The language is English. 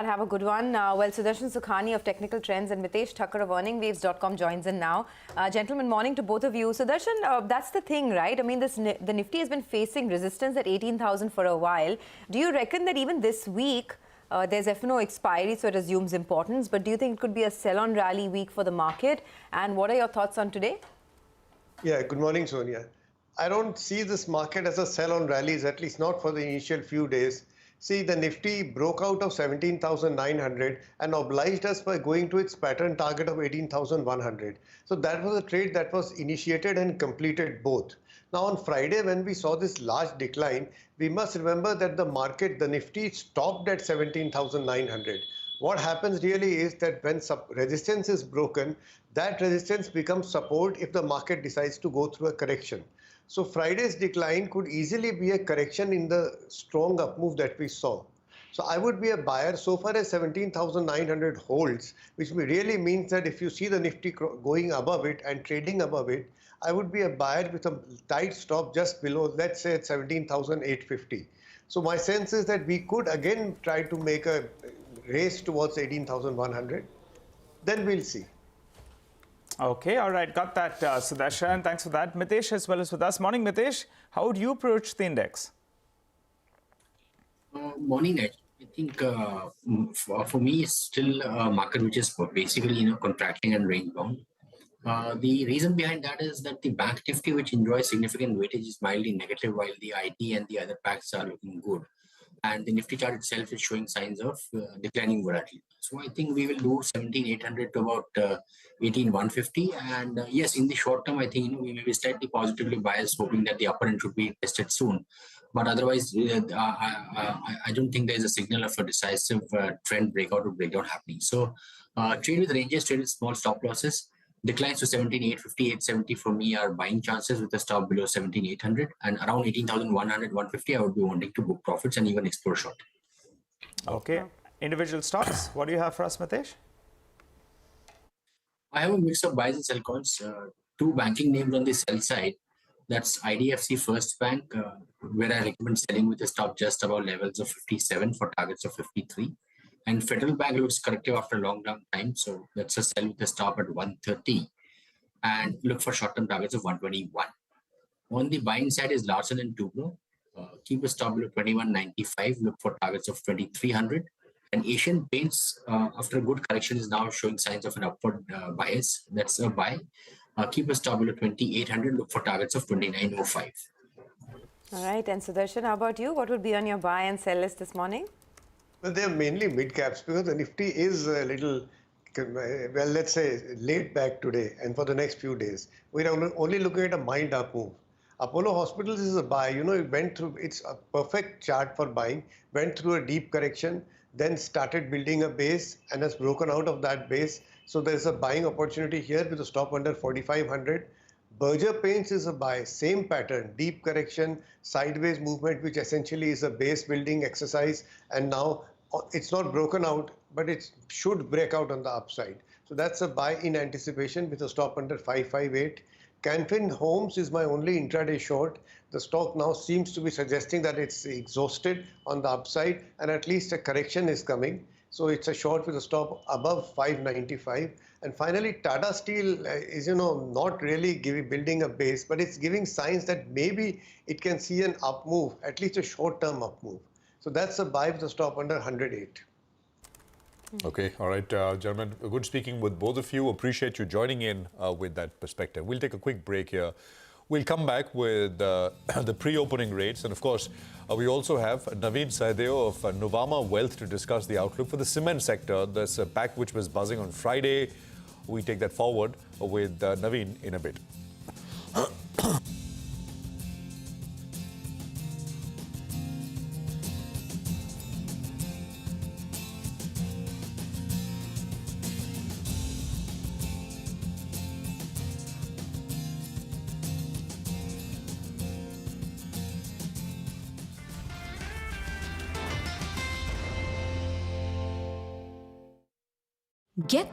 Have a good one. Well, Sudarshan Sukhani of Technical Trends and Mitessh Thakkar of earningwaves.com joins in now. Gentlemen, morning to both of you. Sudarshan, that's the thing, right? I mean, the Nifty has been facing resistance at 18,000 for a while. Do you reckon that even this week, there's F&O expiry, so it assumes importance, but do you think it could be a sell-on rally week for the market? And what are your thoughts on today? Yeah, good morning, Sonia. I don't see this market as a sell-on rallies, at least not for the initial few days. See, the Nifty broke out of 17,900 and obliged us by going to its pattern target of 18,100. So that was a trade that was initiated and completed both. Now on Friday, when we saw this large decline, we must remember that the market, the Nifty, stopped at 17,900. What happens really is that when resistance is broken, that resistance becomes support if the market decides to go through a correction. So Friday's decline could easily be a correction in the strong up move that we saw. So I would be a buyer so far as 17,900 holds, which really means that if you see the Nifty going above it and trading above it, I would be a buyer with a tight stop just below, let's say at 17,850. So my sense is that we could again try to make a race towards 18,100. Then we'll see. Okay, all right, got that, Sudarshan. Thanks for that. Mitessh as well as with us. Morning, Mitessh. How would you approach the index? Morning, Ed. I think for me, it's still a market which is basically contracting and range bound. The reason behind that is that the Bank Nifty, which enjoys significant weightage, is mildly negative, while the IT and the other packs are looking good. And the Nifty chart itself is showing signs of declining volatility. So I think we will do 17,800 to about 18,150. And yes, in the short term, I think we may be slightly positively biased, hoping that the upper end should be tested soon. But otherwise, I don't think there is a signal of a decisive trend breakout or breakdown happening. So trade with ranges, trade with small stop losses. Declines to 17,850, 870 for me are buying chances with a stop below 17,800, and around 18,100, 150, I would be wanting to book profits and even explore short. Okay. Individual stocks, what do you have for us, Mitessh? I have a mix of buys and sell calls. Two banking names on the sell side. That's IDFC First Bank, where I recommend selling with a stop just above levels of 57 for targets of 53. And Federal Bank looks corrective after a long time, so let's just sell with a stop at 130 and look for short-term targets of 121. On the buying side is Larsen and Toubro. Keep a stop below 21.95, look for targets of 2,300. And Asian Paints, after a good correction, is now showing signs of an upward bias. That's a buy. Keep a stop below 2,800, look for targets of 2,905. All right, and Sudarshan, how about you? What would be on your buy and sell list this morning? Well, they're mainly mid caps because the Nifty is a little, well, let's say laid back today and for the next few days. We're only looking at a mild up move. Apollo Hospitals is a buy. It went through, it's a perfect chart for buying, went through a deep correction, then started building a base and has broken out of that base. So there's a buying opportunity here with a stop under 4,500. Berger Paints is a buy, same pattern, deep correction, sideways movement, which essentially is a base building exercise. And now it's not broken out, but it should break out on the upside. So that's a buy in anticipation with a stop under 558. Canfin Homes is my only intraday short. The stock now seems to be suggesting that it's exhausted on the upside and at least a correction is coming. So it's a short with a stop above 595. And finally, Tata Steel is, not really building a base, but it's giving signs that maybe it can see an up move, at least a short-term up move. So that's a buy with a stop under 108. Okay, all right, gentlemen, good speaking with both of you. Appreciate you joining in with that perspective. We'll take a quick break here. We'll come back with the pre-opening rates. And of course, we also have Naveen Sahdeo of Nuvama Wealth to discuss the outlook for the cement sector. There's a pack which was buzzing on Friday. We take that forward with Naveen in a bit. Get the